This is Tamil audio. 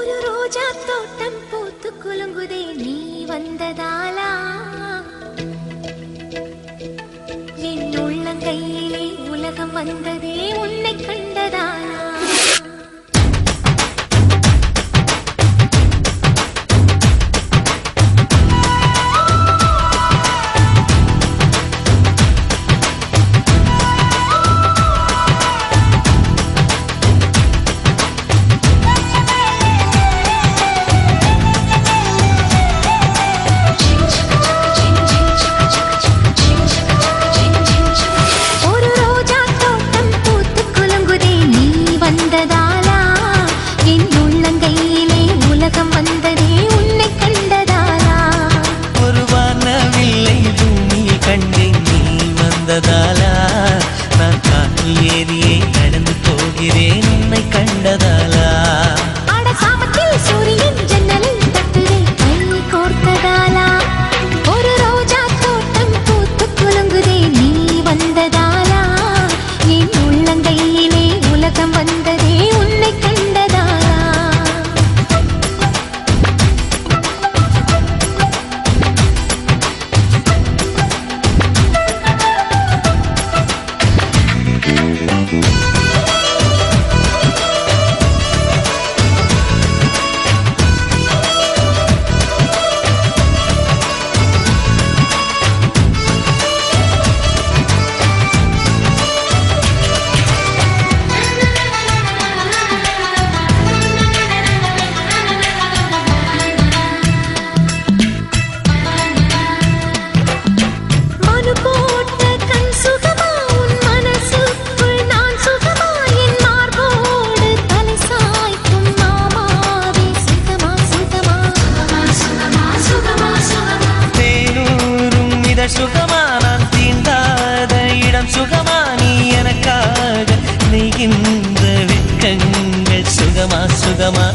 ஒரு ரோஜா தோட்டம் பூத்து குலுங்குதே நீ வந்ததாலா என் உள்ளங்கையிலே உலகம் வந்ததே உன்னை கண்டதாலா நான் காற்றில் ஏறியே நடந்து போகிறேன் உன்னை கண்டதாலா அடசாமத்தில் சூரியன் ஜன்னலில் தட்டுதே கை கோர்த்ததாலா ஒரு ரோஜா தோட்டம் பூத்து குலுங்குதே நீ வந்ததாலா என் உள்ளங்கையிலே உலகம் வந்ததே உன்னை கண்டதாலா சுகமா நான் தீண்டாத இடம் சுகமா நீ எனக்காக நெய்கின்ற வெட்கங்கள் சுகமா சுகமா